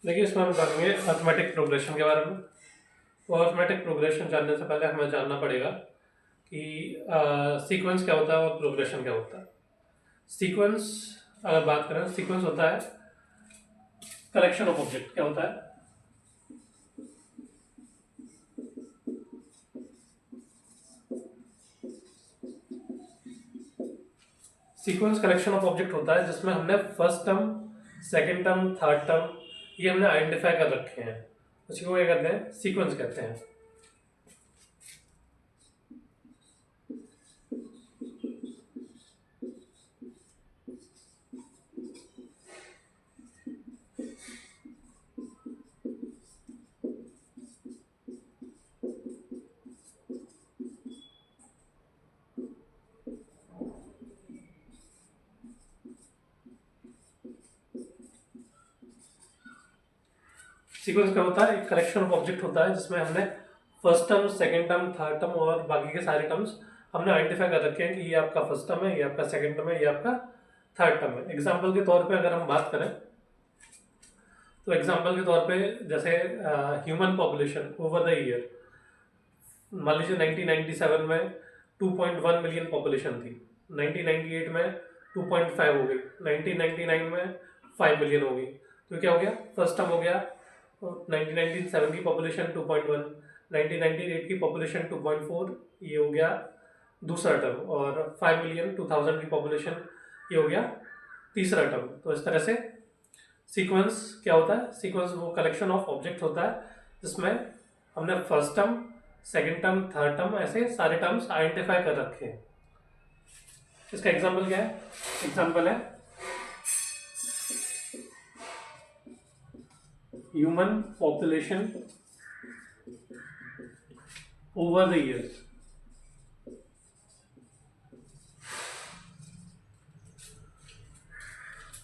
देखिए इसमें हम जानेंगे अर्थमेटिक प्रोग्रेशन के बारे में। तो अर्थमेटिक प्रोग्रेशन जानने से पहले हमें जानना पड़ेगा कि सीक्वेंस क्या होता है और प्रोग्रेशन क्या होता है। सीक्वेंस अगर बात करें, सीक्वेंस होता है कलेक्शन ऑफ ऑब्जेक्ट। क्या होता है? सीक्वेंस कलेक्शन ऑफ ऑब्जेक्ट होता है जिसमें हमने first term, second term, third term ये हमने आइडेंटिफाई कर रखे हैं। उसी को क्या कहते हैं? सीक्वेंस कहते हैं। सीक्वेंस क्या होता है? एक कलेक्शन ऑफ ऑब्जेक्ट होता है जिसमें हमने first term, second term, third term और बाकी के सारे टर्म्स हमने आइडेंटिफाई कर रखे हैं कि ये आपका फर्स्ट टर्म है, ये आपका सेकंड टर्म है, ये आपका थर्ड टर्म है। एग्जाम्पल के तौर पे अगर हम बात करें तो एग्जाम्पल के तौर पे जैसे human population over the year, मान लीजिए 1997 में 2.1 मिलियन पॉपुलेशन थी, 1998 में 2.5 हो गई, 1999 में 5 मिलियन हो गई। तो क्या हो गया? फर्स्ट टर्म हो गया 1997 की पॉपुलेशन 2.1, 1998 की पॉपुलेशन 2.4, ये हो गया दूसरा टर्म, और 5 मिलियन 2000 की पॉपुलेशन ये हो गया तीसरा टर्म। तो इस तरह से सीक्वेंस क्या होता है? सीक्वेंस वो कलेक्शन ऑफ ऑब्जेक्ट होता है जिसमें हमने first term, second term, third term ऐसे सारे टर्म्स आइडेंटिफाई कर रखे हैं। इसका एग्जांपल क्या है? एग्जांपल है human population over the years.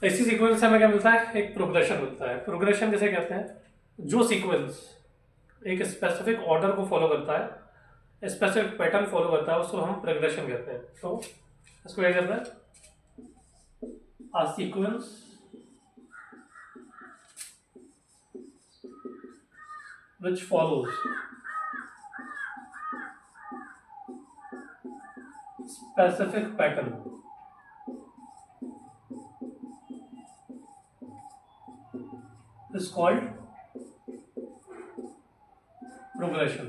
इसी सीक्वेंस से हमें क्या मिलता है? एक प्रोग्रेशन मिलता है। प्रोग्रेशन किसे कहते हैं? जो सीक्वेंस एक स्पेसिफिक ऑर्डर को फॉलो करता है, स्पेसिफिक पैटर्न फॉलो करता है, उसको हम प्रोग्रेशन कहते हैं। तो इसको क्या कहते हैं? a sequence which follows specific pattern is called progression।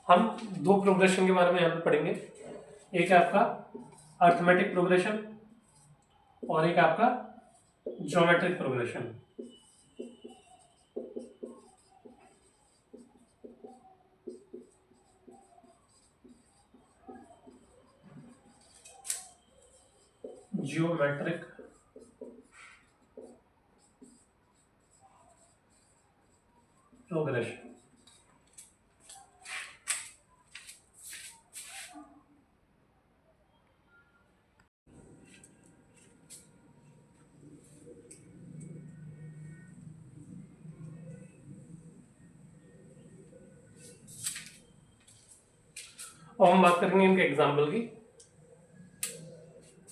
हम दो प्रोग्रेशन के बारे में यहाँ पे पढ़ेंगे। एक है आपका अर्थमेटिक प्रोग्रेशन और एक आपका ज्योमेट्रिक प्रोग्रेशन। Geometric progression. और हम बात करेंगे इनके एग्जाम्पल की।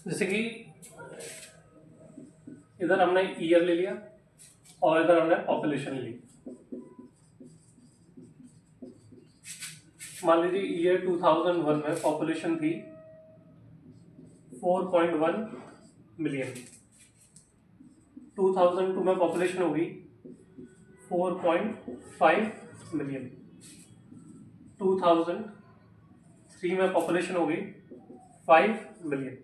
जैसे कि इधर हमने ईयर ले लिया और इधर हमने पॉपुलेशन ली। मान लीजिए ईयर 2001 में पॉपुलेशन थी 4.1 मिलियन, 2002 में पॉपुलेशन होगी 4.5 मिलियन, 2003 में पॉपुलेशन होगी 5 मिलियन।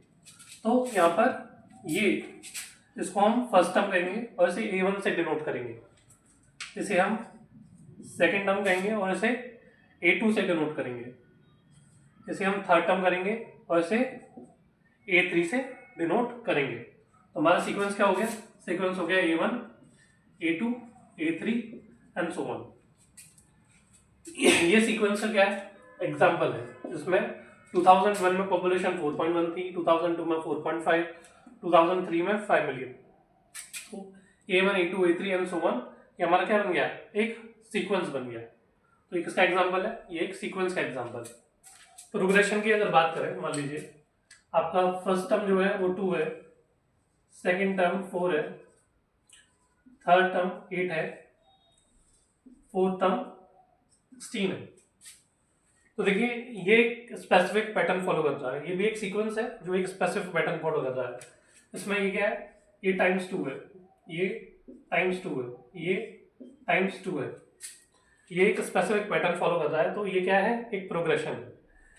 तो यहाँ पर ये इसको हम फर्स्ट टर्म कहेंगे और इसे A1 से डिनोट करेंगे, इसे हम सेकेंड टर्म कहेंगे और इसे A2 से डिनोट करेंगे, इसे हम थर्ड टर्म करेंगे और इसे A3 से डिनोट करेंगे। तो हमारा सीक्वेंस क्या हो गया? सीक्वेंस हो गया A1, A2, A3 and so on. ये सीक्वेंस का क्या है? एग्जाम्पल है जिसमें 2001 में पॉपुलेशन 4.1 थी, 2002 में 4.5, 2003 में 5 मिलियन। तो A1, A2, A3 and so on ये हमारा क्या बन गया? एक सीक्वेंस बन गया। तो ये किसका एग्जाम्पल है? ये एक सीक्वेंस का एग्जाम्पल है। प्रोग्रेशन की अगर बात करें, मान लीजिए आपका फर्स्ट टर्म जो है वो 2 है, सेकेंड टर्म 4 है, थर्ड टर्म 8 है, फोर्थ टर्म 16 है। तो देखिए ये एक स्पेसिफिक पैटर्न फॉलो कर रहा है, ये भी एक सीक्वेंस है जो एक स्पेसिफिक पैटर्न फॉलो कर रहा है। इसमें ये क्या है, ये टाइम्स 2 है, ये टाइम्स 2 है, ये टाइम्स 2 है, ये एक स्पेसिफिक पैटर्न फॉलो कर रहा है। तो ये क्या है, एक प्रोग्रेशन है।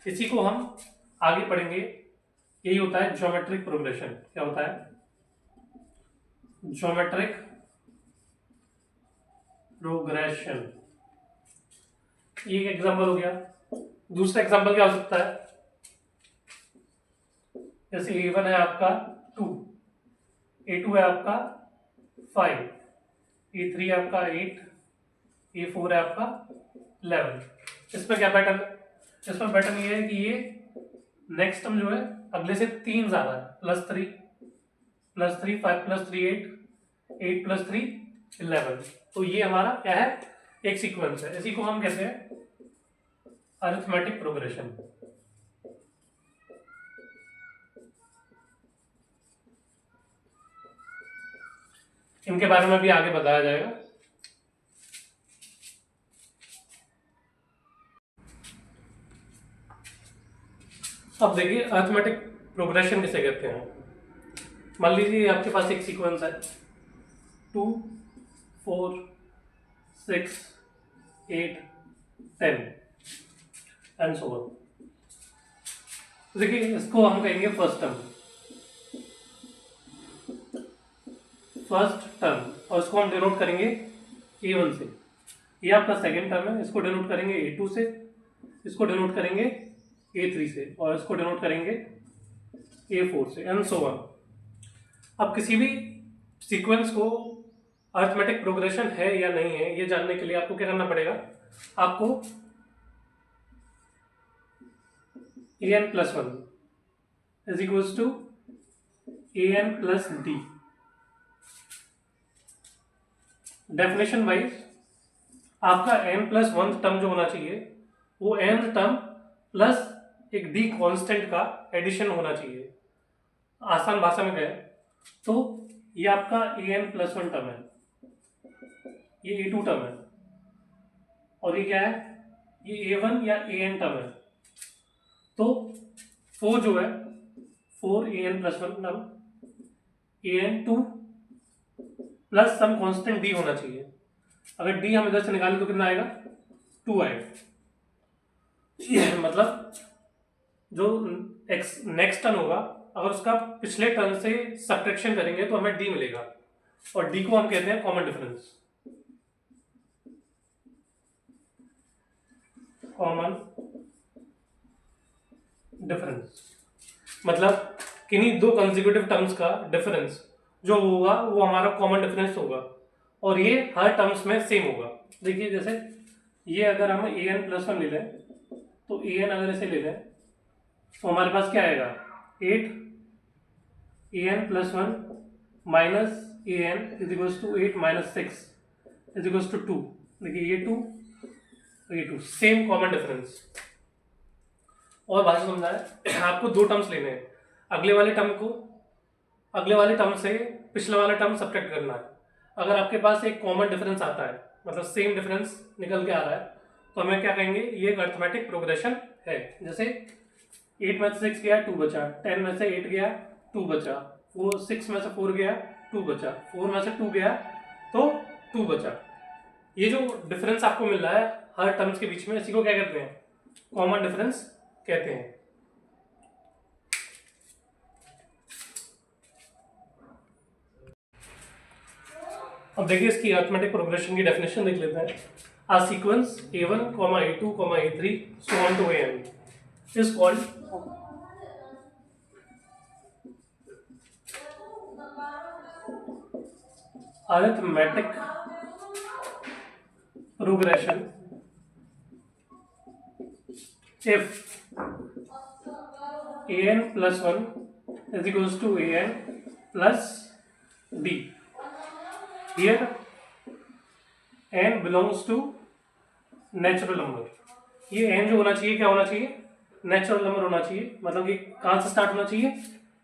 इसी को हम आगे पढ़ेंगे, यही होता है ज्योमेट्रिक प्रोग्रेशन। क्या होता है, ज्योमेट्रिक प्रोग्रेशन। ये एक एग्जांपल हो गया। दूसरा एग्जांपल क्या हो सकता है, जैसे A1 है आपका 2, A2 है आपका 5, A3 है आपका 8, A4 है आपका 11। इसमें क्या पैटर्न है, इसमें पैटर्न ये है कि ये नेक्स्ट टर्म जो है अगले से 3 ज्यादा है, +3 +3 5 +3 8 8 +3 11। तो ये हमारा क्या है, एक सीक्वेंस है। इसी को हम कहते हैं अरिथमेटिक प्रोग्रेशन। इनके बारे में भी आगे बताया जाएगा। अब देखिए अरिथमेटिक प्रोग्रेशन किसे कहते हैं। मान लीजिए आपके पास एक सीक्वेंस है 2 4 6 8 10 एंड सो ऑन। देखिए इसको हम कहेंगे फर्स्ट टर्म, और इसको हम डिनोट करेंगे A1 से। ये आपका सेकेंड टर्म है, इसको डिनोट करेंगे A2 से, इसको डिनोट करेंगे A3 से, और इसको डिनोट करेंगे A4 से, एंड सो ऑन। अब किसी भी सीक्वेंस को अरिथमेटिक प्रोग्रेशन है या नहीं है, ये जानने के लिए आपको क्या करना पड़ेगा, आपको an+1 is equals to an+d। Definition wise आपका n+1 टर्म जो होना चाहिए वो nth टर्म प्लस एक d कांस्टेंट का एडिशन होना चाहिए। आसान भाषा में कहें तो ये आपका an+1 टर्म है, ये A2 टर्म है, और ये क्या है, ये A1 या an टर्म है। तो 4 जो है 4 an+1 term, an2 plus some constant d होना चाहिए। अगर d हम इधर से निकालें तो कितना आएगा, 2 आएगा। मतलब जो नेक्स्ट टर्न होगा अगर उसका पिछले टर्न से सब्ट्रैक्शन करेंगे तो हमें d मिलेगा, और d को हम कहते हैं कॉमन डिफरेंस। कॉमन डिफरेंस मतलब किन्हीं दो कंसेक्यूटिव टर्म्स का डिफरेंस जो होगा वो हमारा कॉमन डिफरेंस होगा, और ये हर टर्म्स में सेम होगा। देखिए जैसे ये अगर हम an+1 ले लें तो an अगर इसे ले लें तो हमारे पास क्या आएगा, 8 an+1 minus an is equals to 8 माइनस 6 इज इक्वल्स टू 2। देखिए ये 2 ये 2 सेम कॉमन डिफरेंस। और भाषा समझा है, आपको दो टर्म्स लेने हैं, अगले वाले टर्म से पिछले वाला टर्म सब्ट्रैक्ट करना है। अगर आपके पास एक कॉमन डिफरेंस आता है, मतलब सेम डिफरेंस निकल के आ रहा है, तो हमें क्या कहेंगे, ये एक अरिथमेटिक प्रोग्रेशन है। जैसे 8 में से 6 गया 2 बचा, 10 में से 8 गया 2 बचा, 6 में से 4 गया 2 बचा, 4 में से 2 गया तो 2 बचा। ये जो डिफरेंस आपको मिल रहा है हर टर्म्स के बीच में, इसी को क्या कहते हैं, कॉमन डिफरेंस कहते हैं। अब देखिए इसकी अरिथमेटिक प्रोग्रेशन की डेफिनेशन देख लेते हैं। A sequence A1, A2, A3 so on to An is called arithmetic progression if an+1 is equals to an plus d. Here n belongs to natural number. ये n जो होना चाहिए क्या होना चाहिए, नेचुरल नंबर होना चाहिए। मतलब कि कहाँ से स्टार्ट होना चाहिए,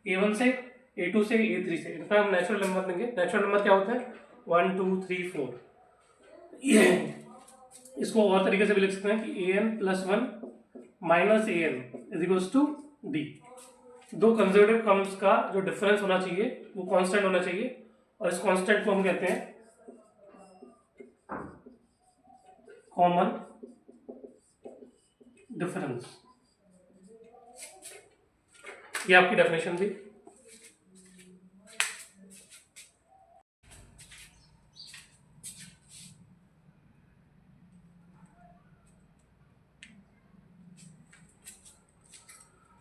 A1 से A2 से A3 से, इनका हम नेचुरल नंबर लेंगे। नेचुरल नंबर क्या होता है? 1 2 3 4। ये इसको और तरीके से भी लिख सकते हैं कि an + 1 - an = d। दो कंजर्वेटिव टर्म्स का जो डिफरेंस होना चाहिए वो कांस्टेंट होना चाहिए, और इस कांस्टेंट को हम कहते हैं कॉमन डिफरेंस। ये आपकी डेफिनेशन थी।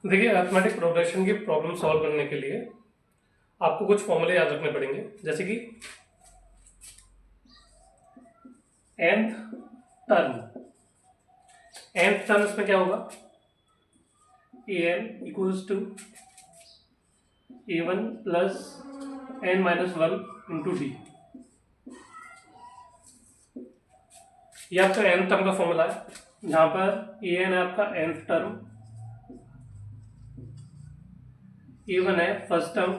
देखिए, अरिथमेटिक प्रोग्रेशन की प्रॉब्लम सॉल्व करने के लिए आपको कुछ फॉर्मूले याद रखने पड़ेंगे, जैसे कि nth टर्म इसमें क्या होगा? an = a1 + n-1 × d। ये आपका nth टर्म का फॉर्मूला है, जहां पर an है आपका nth टर्म, a1 है फर्स्ट टर्म,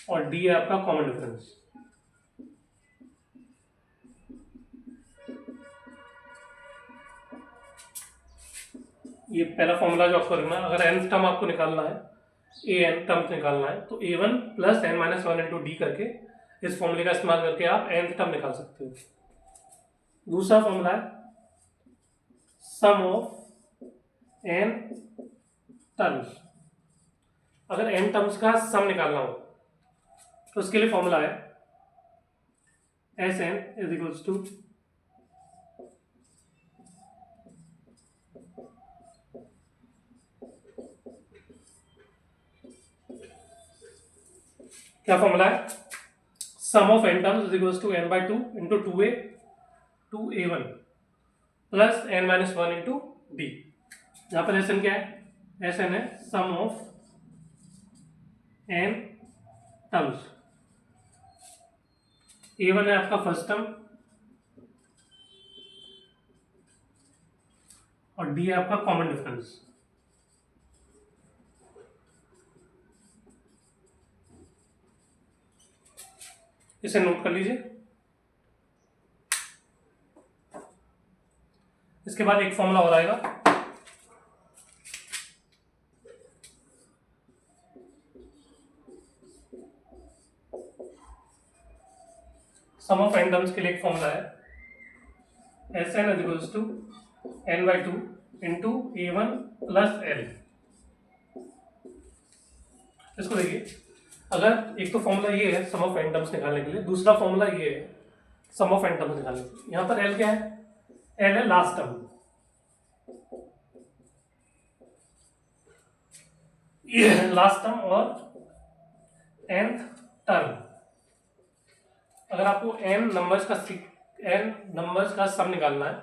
और d है आपका कॉमन डिफरेंस। ये पहला फॉर्मूला जो आपको रखना है। अगर nth टर्म आपको निकालना है, an टर्म निकालना है, तो a1 + n-1 × d करके इस फॉर्मूले का इस्तेमाल करके आप nth टर्म निकाल सकते हो। दूसरा फॉर्मूला है सम ऑफ n टर्म्स। अगर n टर्म्स का सम निकालना हो तो उसके लिए फॉर्मूला है Sn = क्या फॉर्मूला है? Sum of n terms = n/2 × 2a 2a1 + n-1 × d। यहाँ पर Sn क्या है? Sn है sum of n terms. a1 है आपका फर्स्ट टर्म, और d है आपका कॉमन डिफरेंस। इसे नोट कर लीजिए। इसके बाद एक फॉर्मूला और आएगा, सम ऑफ n टर्म्स के लिए एक फॉर्मूला है Sn = n/2 × a1 + l। इसको देखिए, अगर एक तो फॉर्मूला ये है सम ऑफ n टर्म्स निकालने के लिए, दूसरा फॉर्मूला ये है सम ऑफ n टर्म्स निकालने के लिए। यहां पर l क्या है? l है लास्ट टर्म, ये है लास्ट टर्म और nth टर्म। अगर आपको n नंबर्स का सम निकालना है,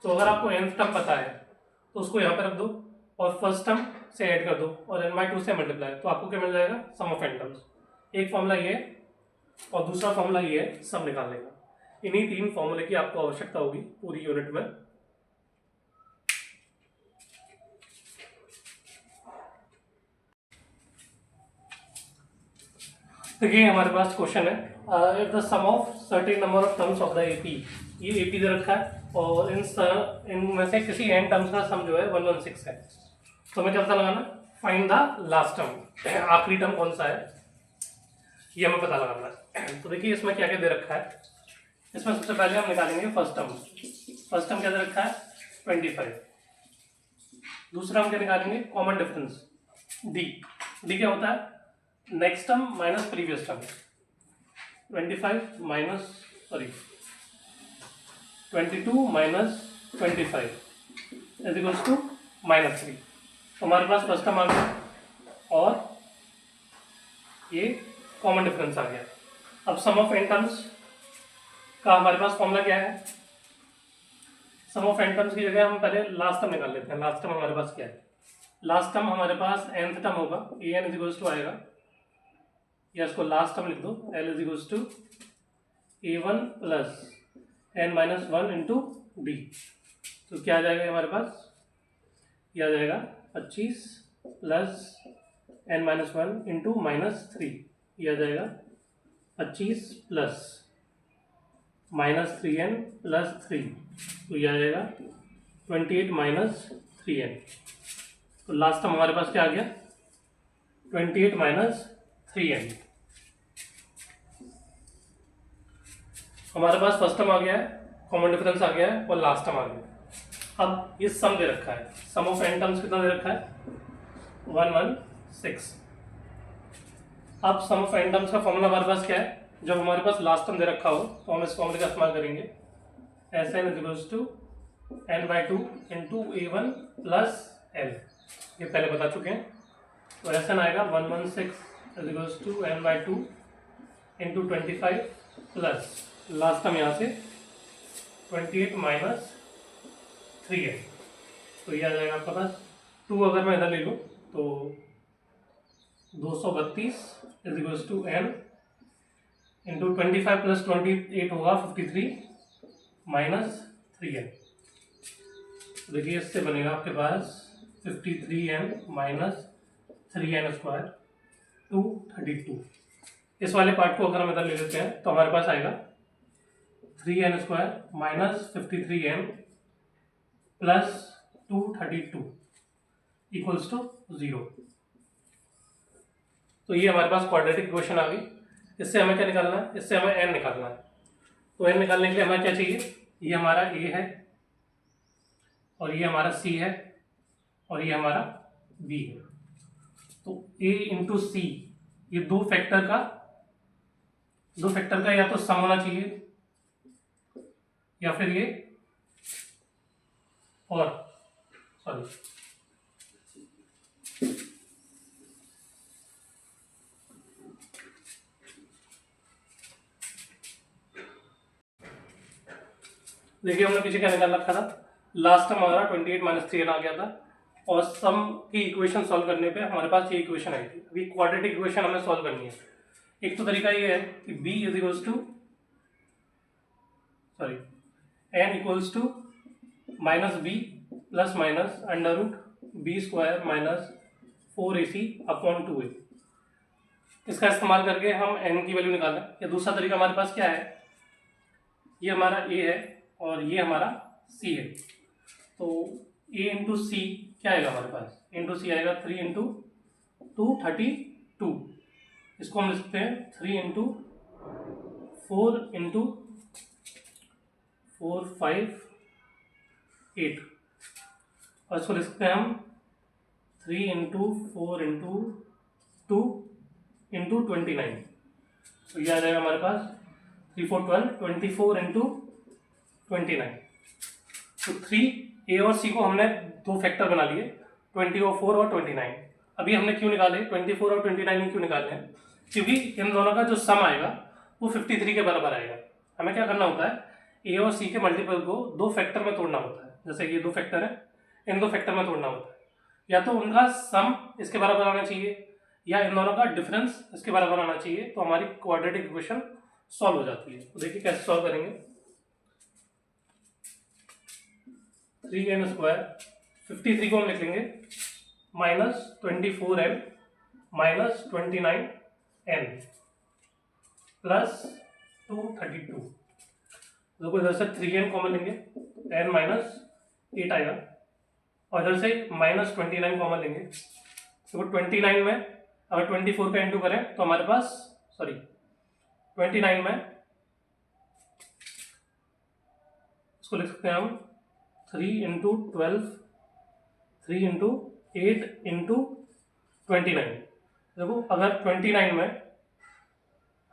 तो अगर आपको nth टर्म पता है तो उसको यहाँ पे रख दो और फर्स्ट टर्म से ऐड कर दो और n/2 से मल्टीप्लाई, तो आपको क्या मिल जाएगा? सम ऑफ n टर्म्स। एक फॉर्मूला ये है और दूसरा फॉर्मूला ये है सम निकालने का। इन्हीं तीन फॉर्मूले की आपको आवश्यकता होगी पूरी यूनिट में। देखिए, हमारे पास क्वेश्चन है if the sum of certain number of terms of the AP. ये एपी दे रखा है और इनमें से किसी n टर्म्स का सम जो है 116 है। तो हमें क्या पता लगाना? फाइंड द लास्ट टर्म, आखिरी टर्म कौन सा है ये हमें पता लगाना है। तो देखिए इसमें क्या क्या दे रखा है। इसमें सबसे पहले हम निकालेंगे फर्स्ट टर्म। फर्स्ट टर्म क्या दे रखा है? 25। दूसरा हम क्या निकालेंगे? Common difference d। d क्या होता है? Next term minus previous term. 22 minus 25 = -3। तो हमारे पास फर्स्ट टर्म आ गया और ये कॉमन डिफरेंस आ गया। अब सम ऑफ n टर्म्स का हमारे पास फॉर्मूला क्या है? सम ऑफ n टर्म्स की जगह हम पहले लास्ट टर्म निकाल लेते हैं। लास्ट टर्म हमारे पास क्या है? लास्ट टर्म हमारे पास nth टर्म होगा, an = आएगा, या इसको लास्ट टर्म लिख दो, l = a1 + n-1 × d। तो क्या आ जाएगा हमारे पास? ये आ जाएगा 25 प्लस n माइनस 1 इंटू -3, ये आ जाएगा 25 प्लस -3n प्लस 3, तो ये आ जाएगा 28 माइनस 3n। तो लास्ट टर्म हमारे पास क्या आ गया, 28 माइनस 3n। हमारे पास फर्स्ट टर्म आ गया है, कॉमन डिफरेंस आ गया है और लास्ट टर्म आ गया। अब ये सम दे रखा है, सम ऑफ n टर्म्स कितना दे रखा है, 116। अब सम ऑफ n टर्म्स का फॉर्मूला हमारे पास क्या है, जब हमारे पास लास्ट टर्म दे रखा हो तो हम इस फॉर्मूले का इस्तेमाल करेंगे, Sn equals to n/2 into a1 plus l, ये पहले बता चुके हैं। तो Sn आएगा 116 equals to n/2 into 25 plus last term यहाँ से 28 माइनस 3n, तो ये आ जाएगा आपका पास 2, अगर मैं इधर ले लूँ तो 232 equals to n into 25 plus 28 होगा 53 माइनस 3n। देखिए इससे बनेगा आपके पास 53n माइनस 3n स्क्वायर 232। इस वाले पार्ट को अगर हम इधर ले लेते हैं तो हमारे पास आएगा 3n square minus 53n plus 232 equals to 0। तो ये हमारे पास क्वाड्रेटिक इक्वेशन आ गई। इससे हमें क्या निकालना है, इससे हमें n निकालना है। तो n निकालने के लिए हमें क्या चाहिए, ये हमारा a है और ये हमारा c है और ये हमारा b है। तो a इंटू सी, ये दो फैक्टर का या तो सम होना चाहिए या फिर ये और देखिए हमने पीछे क्या निकाल रखा था, लास्ट टर्म हमारा 28 माइनस 3n आ गया था और सम की इक्वेशन सॉल्व करने पे हमारे पास ये इक्वेशन आई थी। अभी क्वाड्रेटिक इक्वेशन हमें सॉल्व करनी है। एक तो तरीका ये है कि b is equals to n equals to minus b plus minus under root b square minus 4ac upon 2a। इसका इस्तेमाल करके हम n की वैल्यू निकालें। या दूसरा तरीका हमारे पास क्या है, ये हमारा a है और ये हमारा c है। तो a इंटू सी क्या आएगा हमारे पास, इंटू सी आएगा 3 इंटू 232। इसको हम लिख सकते हैं 3 इंटू 4 इंटू 4 5 8 और इसको लिख सकते हैं हम 3 इंटू 4 इंटू 2 इंटू 29। तो ये आ जाएगा हमारे पास 3 4 12 24 इंटू 29। तो 3 a और c को हमने दो फैक्टर बना लिए, 24 और 29। अभी हमने क्यों निकाले 24 और 29 क्यों निकाले हैं, क्योंकि इन दोनों का जो सम आएगा वो 53 के बराबर आएगा। हमें क्या करना होता है, a और c के मल्टीपल को दो फैक्टर में तोड़ना होता है। जैसे ये दो फैक्टर है, इन दो फैक्टर में तोड़ना होता है। या तो उनका सम इसके बराबर आना चाहिए या इन दोनों का डिफरेंस इसके बराबर आना चाहिए, तो हमारी क्वाड्रेटिक इक्वेशन सॉल्व हो जाती है। तो देखिए कैसे सॉल्व करेंगे। 3n स्क्वायर 53 को हम लिख लेंगे minus 24n minus 29n plus 232। देखो इधर से 3n कॉमन लेंगे, n माइनस 8 आएगा और इधर से माइनस 29 कॉमन लेंगे। तो 29 में अगर 24 का इंटू करें तो हमारे पास 29 में इसको लिख सकते हैं हम 3 इंटू 12 3 इंटू 8 इंटू 29। देखो अगर 29 में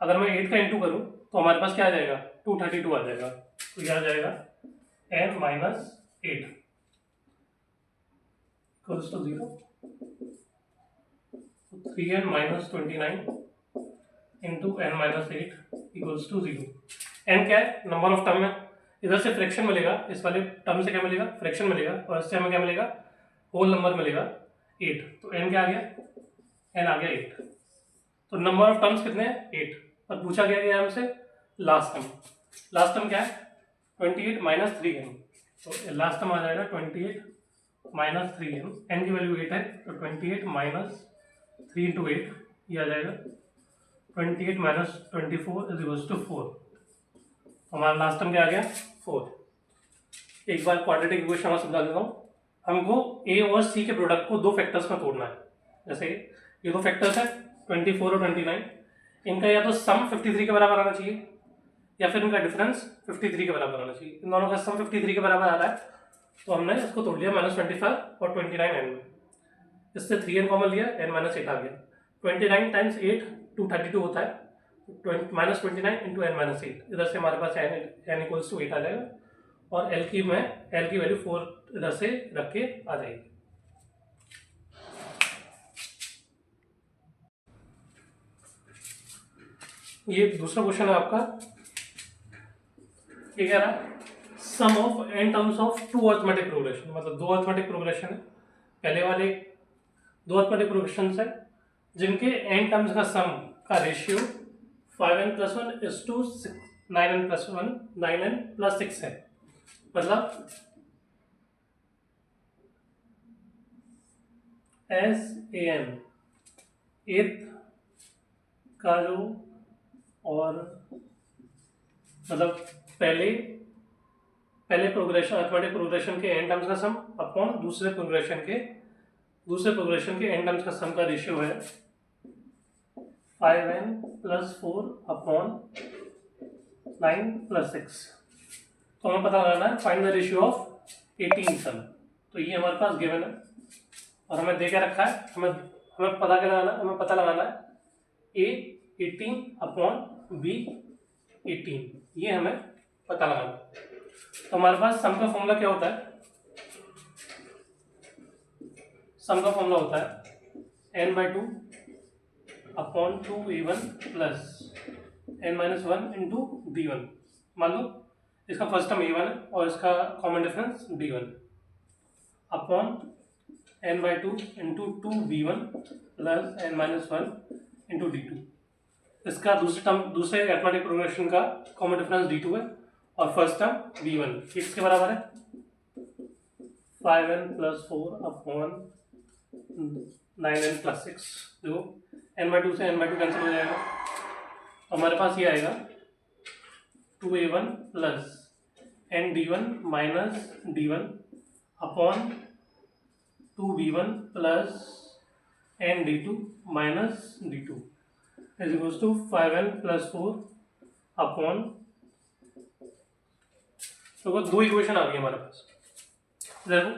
अगर मैं 8 का इंटू करूं तो हमारे पास क्या आ जाएगा 232 आ जाएगा। तो यह आ जाएगा n minus 8 equals to 0। 3n minus 29 into n minus 8 equals to 0। n क्या है, नंबर ऑफ टर्म है। इधर से फ्रैक्शन मिलेगा, इस वाले टर्म से क्या मिलेगा, फ्रैक्शन मिलेगा और इससे हमें क्या मिलेगा, होल नंबर मिलेगा 8। तो n क्या आ गया, n आ गया 8। तो नंबर ऑफ टर्म्स कितने हैं 8। और पूछा गया हमसे लास्ट टर्म। लास्ट टर्म क्या है 28 माइनस 3n। तो लास्ट टर्म आ जाएगा 28 माइनस 3n, n की वैल्यू 8 है तो 28 माइनस 3 इंटू 8 ये आ जाएगा 28 माइनस 24 इज इक्वल्स टू 4। हमारा लास्ट टर्म क्या आ गया 4। एक बार क्वाड्रेटिक इक्वेशन में समझा देता हूँ। हमको ए और सी के प्रोडक्ट को दो फैक्टर्स में तोड़ना है। जैसे ये दो फैक्टर्स है 24 और 29, इनका या तो सम 53 के बराबर आना चाहिए या फिर इनका डिफरेंस 53 के बराबर आना चाहिए। इन दोनों का सम 53 के बराबर आ रहा है तो हमने इसको तोड़ लिया -25 और 29 एन में। इससे 3n कॉमन लिया, n माइनस 8 आ गया। 29 टाइम्स 8 232 होता है, -29 इंटू n माइनस 8। इधर से हमारे पास n इक्वल्स टू 8 आ जाएगा और l की वैल्यू 4 इधर से रख के आ जाएगी। ये दूसरा क्वेश्चन है आपका। ये कह रहा है sum of n terms of two arithmetic progression, मतलब दो अरिथमेटिक प्रोग्रेशन है। पहले वाले दो अरिथमेटिक प्रोग्रेशन है जिनके n टर्म्स का सम का ratio 5n + 1 is to 9n + 1 9n + 6 है। मतलब SAN एथ का जो और मतलब पहले प्रोग्रेशन अरिथमेटिक प्रोग्रेशन के n टर्म्स का सम अपॉन दूसरे प्रोग्रेशन के n टर्म्स का सम का रेशियो है 5n + 4 अपॉन 9 + 6। तो हमें पता लगाना है फाइंड द रेशियो ऑफ 18 सम। तो ये हमारे पास गिवन है और हमें दे के रखा है, हमें पता लगाना है A 18 अपॉन B 18, ये हमें पता लगाना है। तो हमारे पास सम का फॉर्मूला क्या होता है? सम का फॉर्मूला होता है n/2 upon 2a1 plus n-1 into d1। मान लो इसका फर्स्ट टर्म a1 है और इसका common difference d1 upon n/2 into 2b1 plus n-1 into d2। इसका दूसरे अरिथमेटिक प्रोग्रेशन का कॉमन डिफरेंस d2 है और फर्स्ट टर्म b1 किसके बराबर है 5n + 4 अपॉन 9n + 6। देखो n/2 से n/2 कैंसिल हो जाएगा, हमारे पास ये आएगा 2a1 plus n/d1 minus d1 upon 2b1 plus n/d2 minus d2 is equals to 5n + 4 upon. तो दो इक्वेशन आ गई हमारे पास। देखो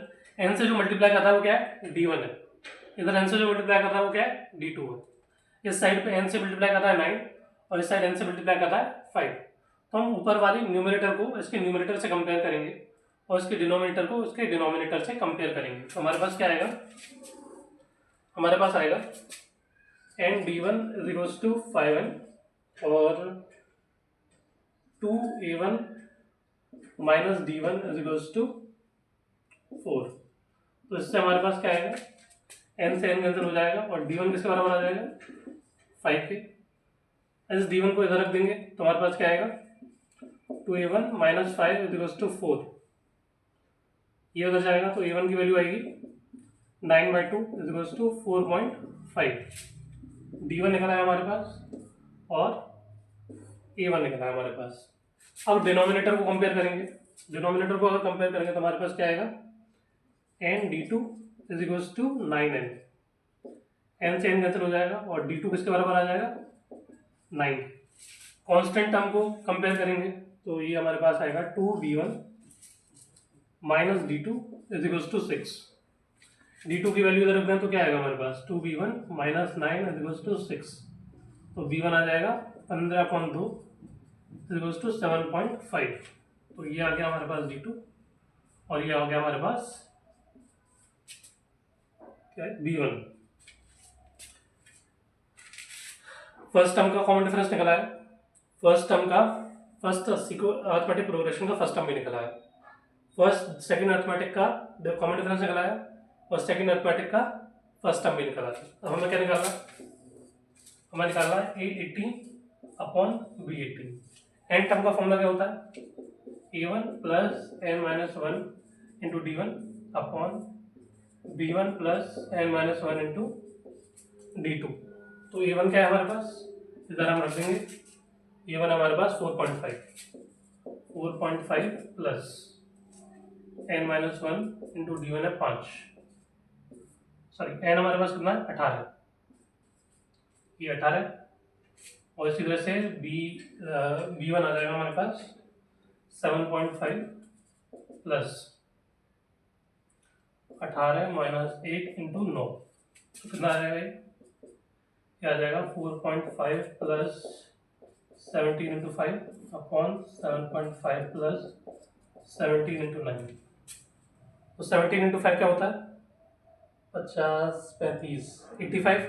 n से जो मल्टीप्लाई करता है वो क्या है d1 है, इधर n से जो मल्टीप्लाई करता है वो क्या है d2 है। इस साइड पे n से मल्टीप्लाई करता है 9 और इस साइड n से मल्टीप्लाई करता है 5। तो हम ऊपर वाली न्यूमरेटर को इसके न्यूमरेटर से कंपेयर करेंगे और इसके डिनोमिनेटर को इसके डिनोमिनेटर से कंपेयर करेंगे। तो हमारे पास क्या आएगा, हमारे पास आएगा n/d1 = 5n और 2a1 माइनस d1 = 4। तो इससे हमारे पास क्या आएगा n से n कैंसिल हो जाएगा और d1 किसके बराबर आ जाएगा 5 के। इस d1 को इधर रख देंगे तो हमारे पास क्या आएगा 2a1 - 5 = 4। ये उधर जाएगा तो a1 की वैल्यू आएगी 9/2 = 4.5। d1 निकला है हमारे पास और a1 निकला है हमारे पास। अब डिनोमिनेटर को कंपेयर करेंगे, डिनोमिनेटर को अगर कंपेयर करेंगे तो हमारे पास क्या आएगा n/d2 = 9n। n से n कैंसिल हो जाएगा और d2 किसके बराबर आ जाएगा 9। कांस्टेंट टर्म को कंपेयर करेंगे तो ये हमारे पास आएगा 2b1 माइनस d2 = 6। d2 की वैल्यू इधर रख दें तो क्या आएगा हमारे पास 2b1 - 9 = 6। तो b1 आ जाएगा 15/2 = 7.5। तो ये आ गया हमारे पास d2 और ये आ गया हमारे पास क्या है b1। फर्स्ट टर्म का कॉमन डिफरेंस निकला है, फर्स्ट अरिथमेटिक प्रोग्रेशन का फर्स्ट टर्म भी निकला है, सेकंड अरिथमेटिक का कॉमन डिफरेंस निकला है और सेकंड अरिथमेटिक का फर्स्ट टर्म भी निकला है। अब हमें क्या निकालना है, हमें निकालना है a18 upon b18। n term का फॉर्मूला क्या होता है a1 + n-1 into d1 upon b1 plus n minus one into d2। तो a1 क्या है हमारे पास, इधर हम रख देंगे, a1 हमारे पास 4.5 plus n minus one into D one है 5, सॉरी n हमारे पास कितना है 18, ये 18, और इसी तरह से b1 आ जाएगा हमारे पास 7.5 प्लस 18 माइनस 8 इंटू 9, तो कितना आ जाएगा, ये आ जाएगा 4.5 plus 17 into 5 upon 7.5 plus 17 into 9। तो 17 इंटू 5 क्या होता है, 50, 35, 85,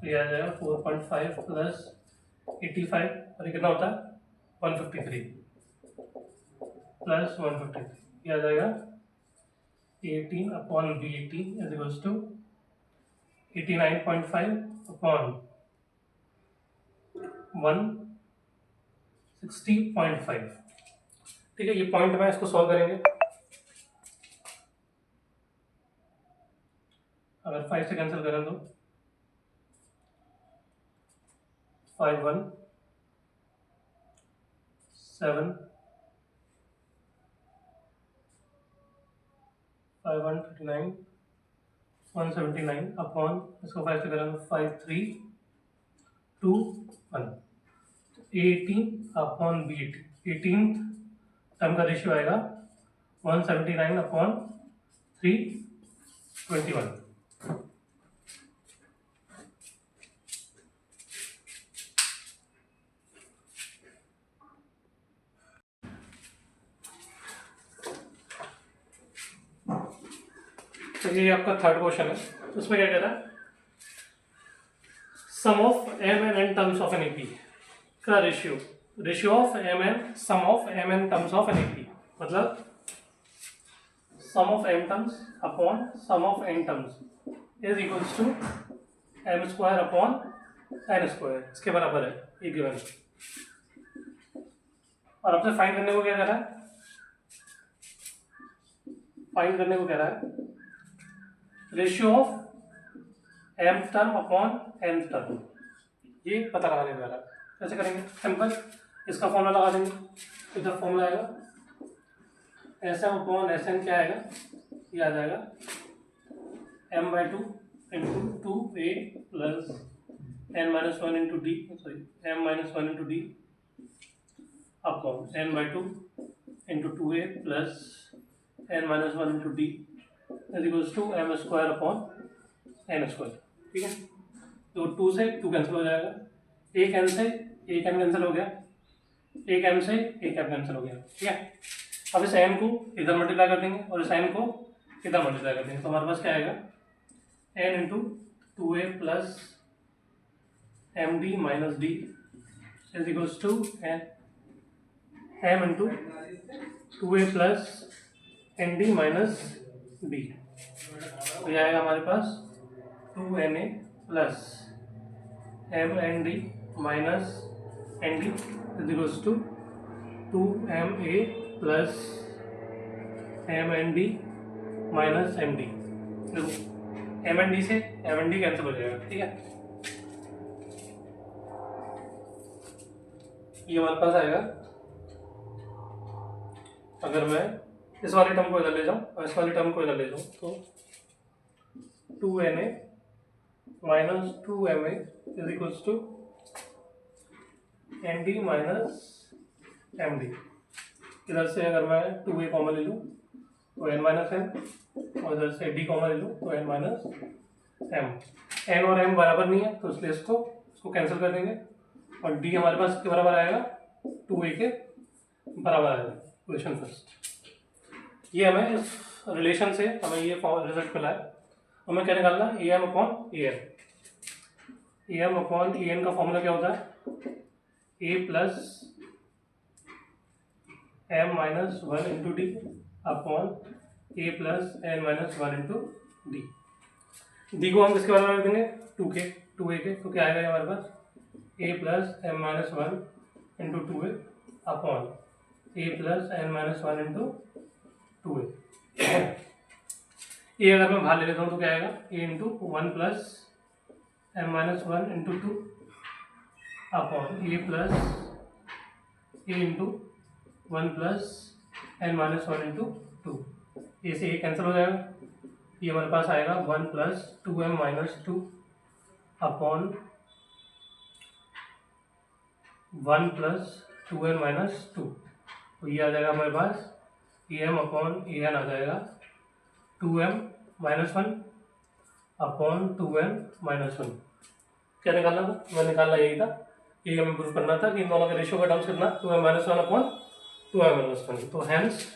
तो ये आ जाएगा 4.5 प्लस 85, और ये कितना होता है 153 प्लस 153, ये आ जाएगा 18 upon b18 is equals to 89.5 upon 160.5। ठीक है, ये पॉइंट में इसको सॉल्व करेंगे, अगर 5 से कैंसिल करें तो 5 1 7 5 1 39 179 अपॉन इसको 5 से करें तो 5 3 2 1, 18 अपॉन b18, 18 टर्म का रेशियो आएगा 179 अपॉन 321। तो ये आपका थर्ड क्वेश्चन है, उसमें क्या कह रहा है, sum of m and n terms of an AP का ratio of m and sum of m and terms of an AP, मतलब sum of m terms upon sum of n terms is equals to m square upon n square, इसके बराबर है ये given. और आपसे find करने को क्या कह रहा है, फाइंड करने को कह रहा है ratio of m term upon n term, ये पता लगाने को कह रहा है। कैसे करेंगे, सिंपल, इसका फॉर्मूला लगा देंगे, इधर फॉर्मूला आएगा Sm अपॉन Sn, क्या आएगा, ये आ जाएगा m/2 into 2a plus n minus one into D, sorry m minus one into D upon n/2 into 2a plus n minus one into D is equals to m square upon n square. ठीक है, तो 2 से 2 cancel हो जाएगा, एक n से एक n cancel हो गया, एक m से एक m कैंसिल हो गया। ठीक है, अब इस n को इधर मल्टीप्लाई कर देंगे और इस n को इधर मल्टीप्लाई कर देंगे, तो हमारे पास क्या आएगा, n into 2a plus M D minus D is equals to m into 2a plus N D minus D, तो यह आएगा हमारे पास 2na plus M N D minus N D is equals to 2ma plus M N D minus M D. देखो M N D से M N D cancel हो जाएगा। ठीक है, ये हमारे पास आएगा, अगर मैं इस वाले टर्म को इधर ले जाऊं और इस वाले टर्म को इधर ले जाऊं तो 2na minus 2ma is equals to N D minus M D. इधर से अगर मैं 2a कॉमन ले लूँ तो n माइनस एम, और इधर से d कॉमन ले लूँ तो n माइनस एम। n और m बराबर नहीं है तो इसलिए इसको कैंसिल कर देंगे, और d हमारे पास के बराबर आएगा 2a के बराबर आएगा। क्वेश्चन फर्स्ट, ये हमें इस रिलेशन से हमें ये रिजल्ट मिला है, हमें क्या निकालना है, am upon an। am upon an का फॉर्मूला क्या होता है, a plus m minus one into D upon a plus n minus one into D. D को हम किसके बराबर रख देंगे, 2a के, तो क्या आएगा हमारे पास, a plus m minus one into 2a upon a plus n minus one into 2a। A अगर मैं बाहर ले लेता हूँ तो क्या आएगा, a into one plus m minus one into two upon a plus a into one plus n minus one into two. A से ए कैंसिल हो जाएगा, ये हमारे पास आएगा one plus two M minus two upon one plus to n minus two. तो ये आ जाएगा हमारे पास a m upon a n आ जाएगा two M minus one upon two M minus one. क्या निकालना था, मैं निकालना यही था, ये हमें प्रूव करना था कि इन दोनों के रेशियो का टर्म्स कितना, two M minus one upon two M minus one. तो हैंस